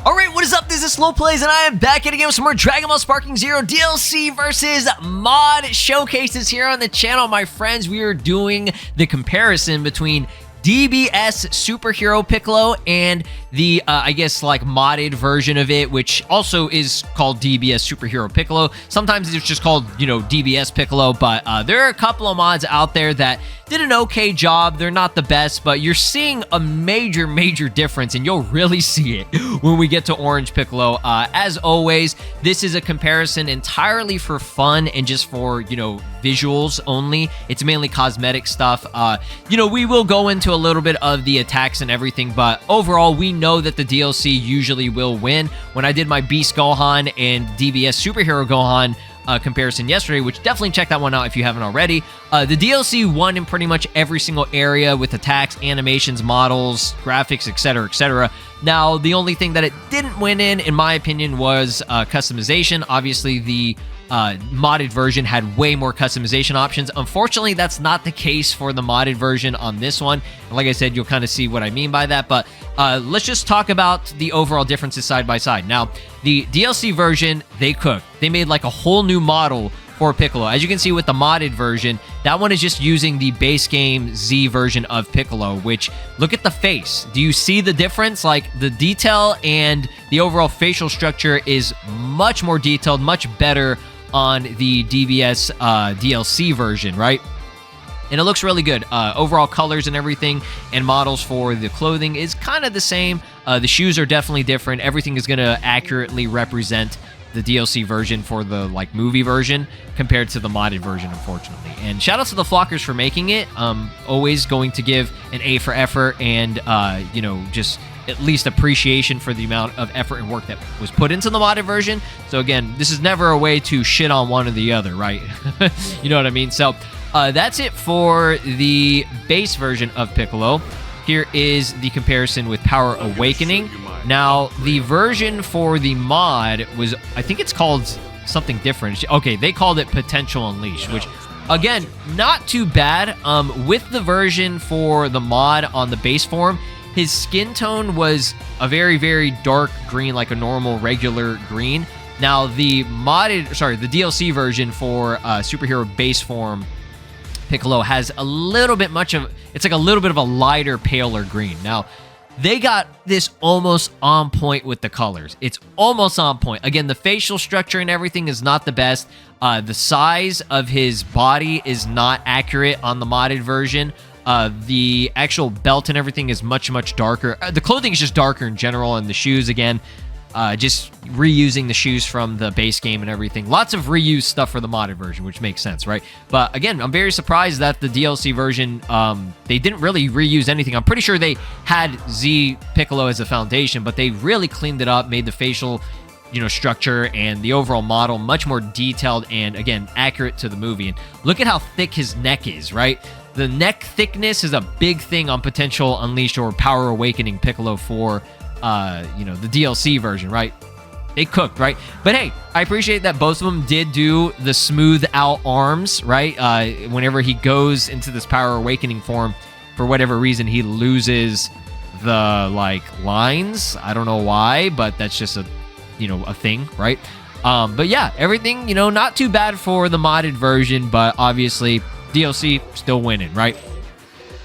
Alright, what is up? This is SLOplays, and I am back at again with some more Dragon Ball Sparking Zero DLC versus mod showcases here on the channel, my friends. We are doing the comparison between DBS Superhero Piccolo and the, I guess, like, modded version of it, which also is called DBS Superhero Piccolo. Sometimes it's just called, you know, DBS Piccolo, but there are a couple of mods out there that did an okay job. They're not the best, but you're seeing a major difference, and you'll really see it when we get to Orange Piccolo. As always, this is a comparison entirely for fun and just for, you know, visuals only. It's mainly cosmetic stuff. You know, we will go into a little bit of the attacks and everything, but overall, we know that the DLC usually will win. When I did my Beast Gohan and DBS Superhero Gohan comparison yesterday, which definitely check that one out if you haven't already. The DLC won in pretty much every single area with attacks, animations, models, graphics, etc., etc. Now, the only thing that it didn't win in my opinion, was customization. Obviously, the modded version had way more customization options. Unfortunately, that's not the case for the modded version on this one. And like I said, you'll kind of see what I mean by that, but let's just talk about the overall differences side by side. Now, the DLC version, they cooked. They made like a whole new model for Piccolo. As you can see with the modded version, that one is just using the base game Z version of Piccolo, which, look at the face. Do you see the difference? Like, the detail and the overall facial structure is much more detailed, much better on the DBS DLC version, right? And it looks really good. Overall colors and everything and models for the clothing is kind of the same. The shoes are definitely different. Everything is going to accurately represent the DLC version for the, like, movie version compared to the modded version, unfortunately. And shout out to the Flockers for making it. Always going to give an A for effort and, you know, just at least appreciation for the amount of effort and work that was put into the modded version. So again, this is never a way to shit on one or the other, right? You know what I mean? So that's it for the base version of Piccolo. Here is the comparison with Power Awakening. Now, the version for the mod was, I think it's called something different. Okay, they called it Potential Unleashed, which, again, not too bad. With the version for the mod on the base form, his skin tone was a very dark green, like a normal, regular green. Now, the DLC version for Superhero base form Piccolo has a little bit it's like a little bit of a lighter, paler green. Now, they got this almost on point with the colors. It's almost on point. Again, the facial structure and everything is not the best. The size of his body is not accurate on the modded version. The actual belt and everything is much darker. The clothing is just darker in general, and the shoes, again, just reusing the shoes from the base game and everything. Lots of reused stuff for the modded version, which makes sense, right? But again, I'm very surprised that the DLC version, they didn't really reuse anything. I'm pretty sure they had Z Piccolo as a foundation, but they really cleaned it up, made the facial, you know, structure and the overall model much more detailed and, again, accurate to the movie. And look at how thick his neck is, right? The neck thickness is a big thing on Potential Unleashed or Power Awakening Piccolo for, you know, the DLC version, right? They cooked, right? But hey, I appreciate that both of them did do the smooth out arms, right? Whenever he goes into this Power Awakening form, for whatever reason, he loses the, like, lines. I don't know why, but that's just a, you know, a thing, right? But yeah, everything, you know, not too bad for the modded version, but obviously DLC still winning, right?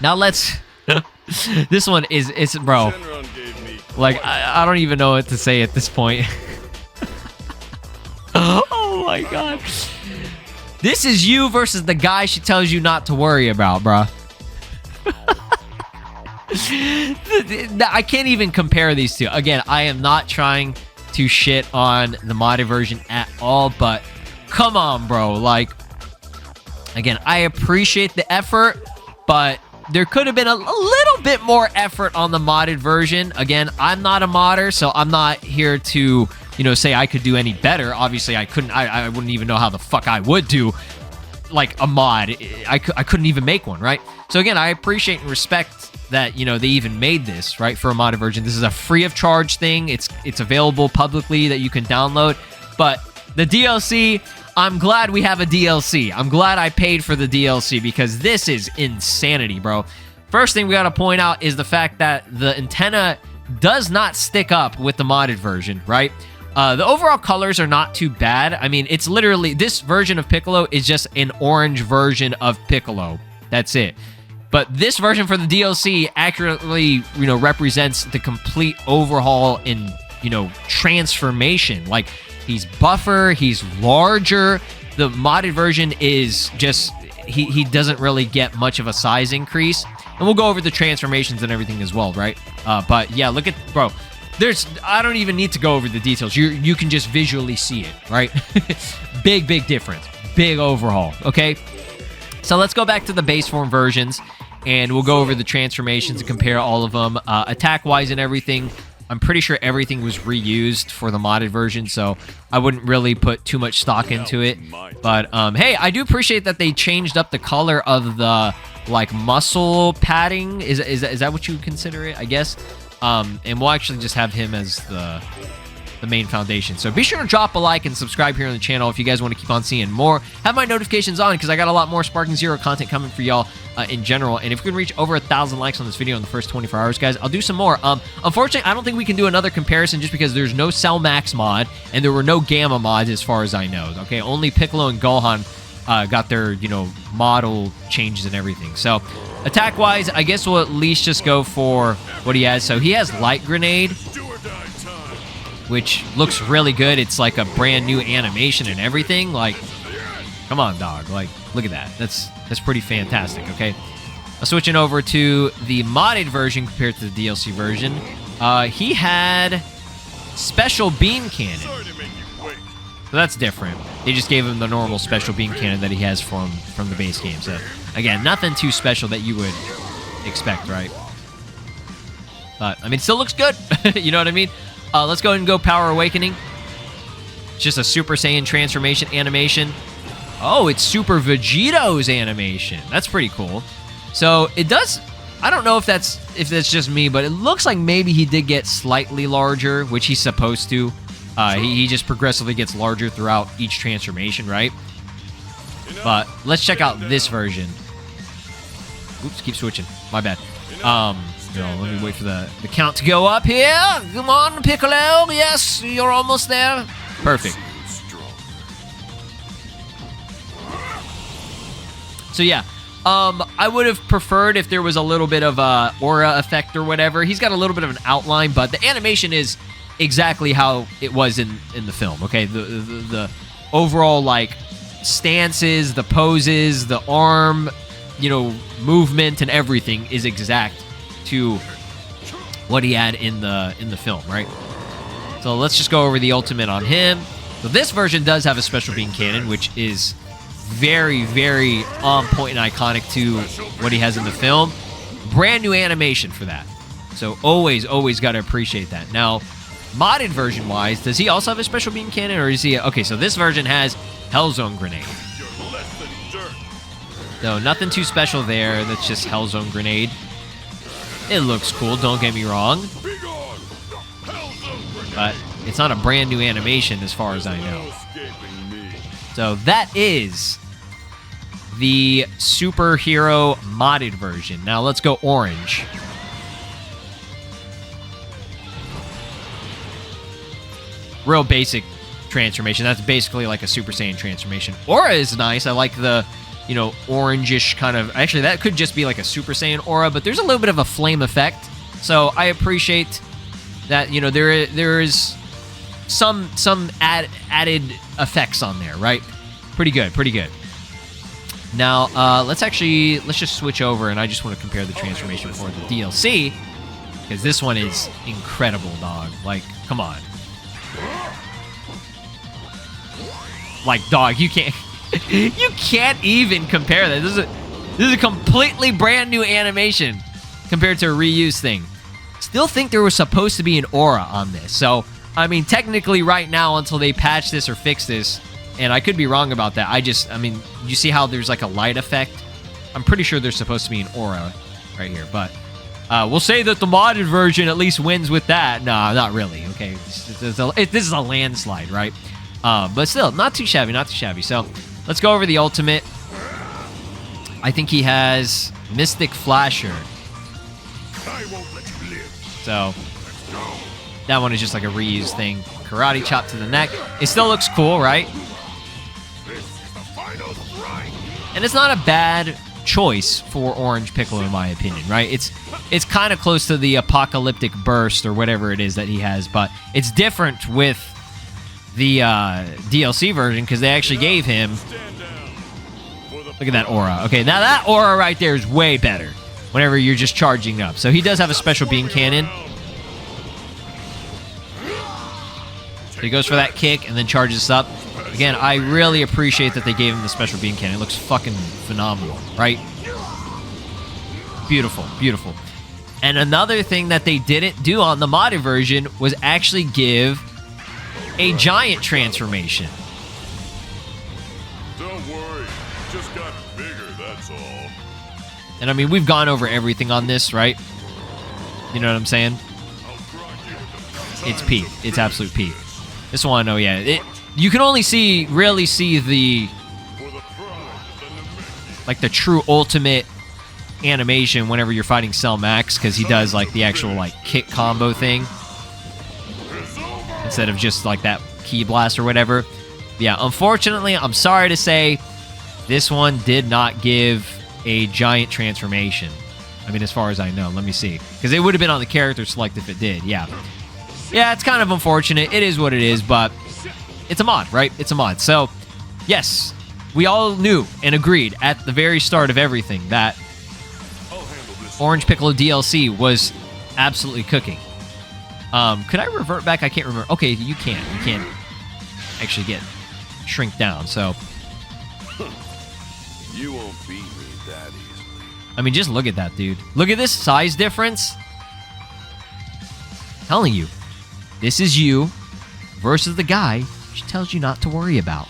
Now let's this one is bro, like, I don't even know what to say at this point. Oh my god, this is you versus the guy she tells you not to worry about, bro. I can't even compare these two. Again, I am not trying to shit on the modded version at all, but come on, bro. Like, again, I appreciate the effort, but there could have been a little bit more effort on the modded version. Again, I'm not a modder, so I'm not here to, you know, say I could do any better. Obviously, I couldn't. I wouldn't even know how the fuck I would do, like, a mod. I couldn't even make one, right? So again, I appreciate and respect that, you know, they even made this, right, for a modded version. This is a free of charge thing. It's available publicly that you can download. But the DLC, I'm glad we have a DLC. I'm glad I paid for the DLC because this is insanity, bro. first thing we got to point out is the fact that the antenna does not stick up with the modded version, right? The overall colors are not too bad. I mean, it's literally, this version of Piccolo is just an orange version of Piccolo. That's it. But this version for the DLC accurately, represents the complete overhaul in, transformation. Like, he's buffer, he's larger. The modded version is just, he doesn't really get much of a size increase. And we'll go over the transformations and everything as well, right? But yeah, look at, bro. I don't even need to go over the details. You can just visually see it, right? Big difference. Big overhaul, okay? So let's go back to the base form versions, and we'll go over the transformations and compare all of them. Attack-wise and everything, I'm pretty sure everything was reused for the modded version, so I wouldn't really put too much stock into it. But, hey, I do appreciate that they changed up the color of the, like, muscle padding. Is that what you would consider it, I guess? And we'll actually just have him as the main foundation. So be sure to drop a like and subscribe here on the channel if you guys want to keep on seeing more. Have my notifications on because I got a lot more Sparking Zero content coming for y'all in general. And if we can reach over 1,000 likes on this video in the first 24 hours, guys, I'll do some more. Unfortunately, I don't think we can do another comparison just because there's no Cell Max mod and there were no Gamma mods as far as I know. Okay, only Piccolo and Gohan got their, model changes and everything. So attack-wise, I guess we'll at least just go for what he has. So he has Light Grenade, which looks really good. It's like a brand new animation and everything. Like, come on, dog. Like, look at that. That's pretty fantastic, okay? Switching over to the modded version compared to the DLC version, he had Special Beam Cannon. So that's different. They just gave him the normal Special Beam Cannon that he has from the base game. So, again, nothing too special that you would expect, right? But, I mean, it still looks good. You know what I mean? Let's go ahead and go Power Awakening. It's just a Super Saiyan transformation animation. Oh, it's Super Vegeto's animation. That's pretty cool. So it does, I don't know if that's just me, but it looks like maybe he did get slightly larger, which he's supposed to. He just progressively gets larger throughout each transformation, right? But let's check out this version. Oops, keep switching. My bad. Let me wait for the count to go up here. Come on, Piccolo. Yes, you're almost there. Perfect. So yeah, I would have preferred if there was a little bit of a aura effect or whatever. He's got a little bit of an outline, but the animation is exactly how it was in the film. Okay, the overall like stances, the poses, the arm, movement and everything is exact to what he had in the film, right? So let's just go over the ultimate on him. So this version does have a Special Beam Cannon, which is very, very on point and iconic to what he has in the film. Brand new animation for that. So always got to appreciate that. Now, modded version-wise, does he also have a Special Beam Cannon, or is he... Okay, so this version has Hellzone Grenade. No, nothing too special there. That's just Hellzone Grenade. It looks cool, don't get me wrong. But it's not a brand new animation as far as I know. So that is the superhero modded version. Now let's go orange. Real basic transformation. That's basically like a Super Saiyan transformation. Aura is nice. I like the, orangish kind of... Actually, that could just be like a Super Saiyan aura, but there's a little bit of a flame effect. So I appreciate that, there is some added effects on there, right? Pretty good. Now, let's just switch over, and I just want to compare the transformation for the DLC, because this one is incredible, dog. Like, come on. Like, dog, you can't even compare that. This is a completely brand new animation compared to a reused thing. Still think there was supposed to be an aura on this. So, I mean, technically right now until they patch this or fix this, and I could be wrong about that. You see how there's like a light effect? I'm pretty sure there's supposed to be an aura right here, but we'll say that the modded version at least wins with that. No, not really. Okay, this is a landslide, right? But still, not too shabby. So let's go over the ultimate. I think he has Mystic Flasher. So that one is just like a reuse thing. Karate chop to the neck. It still looks cool, right? And it's not a bad choice for Orange Piccolo, in my opinion, right? It's kind of close to the apocalyptic burst or whatever it is that he has, but it's different with the DLC version because they actually gave him... Look at that aura. Okay, now that aura right there is way better whenever you're just charging up. So he does have a special beam cannon. So he goes for that kick and then charges up. Again, I really appreciate that they gave him the special beam cannon. It looks fucking phenomenal, right? Beautiful, beautiful. And another thing that they didn't do on the modded version was actually give a giant transformation. Don't worry, it just got bigger, that's all. And I mean, we've gone over everything on this, right? You know what I'm saying? It's peak. It's absolute peak. This one, oh yeah. You can only really see the, like the true ultimate animation whenever you're fighting Cell Max, because he does like the actual like kick combo thing instead of just like that key blast or whatever. Yeah, unfortunately, I'm sorry to say, this one did not give a giant transformation. I mean, as far as I know. Let me see. Because it would have been on the character select if it did, yeah. Yeah, it's kind of unfortunate. It is what it is, but it's a mod, right? It's a mod. So, yes, we all knew and agreed at the very start of everything that Orange Piccolo DLC was absolutely cooking. Could I revert back? I can't remember. Okay, you can. You can actually shrink down, so. You won't beat me that easily. I mean, just look at that, dude. Look at this size difference. I'm telling you, this is you versus the guy she tells you not to worry about.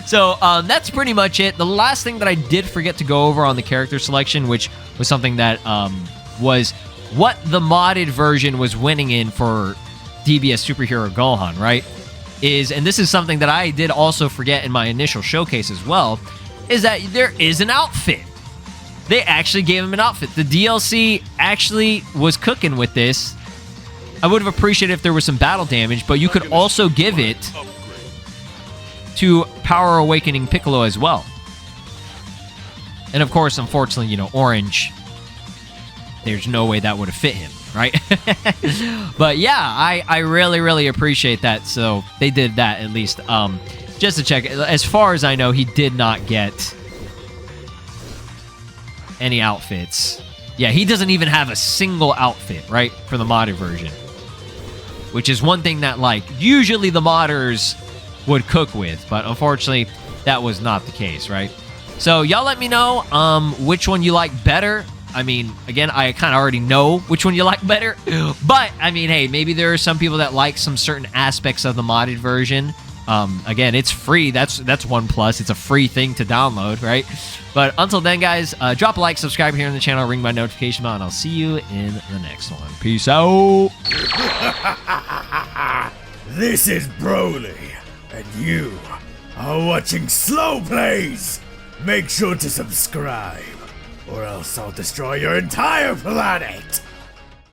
So that's pretty much it. The last thing that I did forget to go over on the character selection, which was something that was what the modded version was winning in for DBS Superhero Gohan, right? And this is something that I did also forget in my initial showcase as well, is that there is an outfit. They actually gave him an outfit. The DLC actually was cooking with this. I would have appreciated if there was some battle damage, but you could also give it to Power Awakening Piccolo as well. And of course, unfortunately, you know, Orange, there's no way that would have fit him, right? But yeah, I really, really appreciate that. So they did that at least. Just to check, as far as I know, he did not get any outfits. Yeah, he doesn't even have a single outfit, right, for the modded version. Which is one thing that, like, usually the modders would cook with, but unfortunately, that was not the case, right? So y'all let me know which one you like better. I mean, again, I kind of already know which one you like better, but I mean, hey, maybe there are some people that like some certain aspects of the modded version. Again, it's free. That's one plus. It's a free thing to download, right? But until then, guys, drop a like, subscribe here on the channel, ring my notification bell, and I'll see you in the next one. Peace out. This is Broly, and you are watching SLOplays. Make sure to subscribe, or else I'll destroy your entire planet.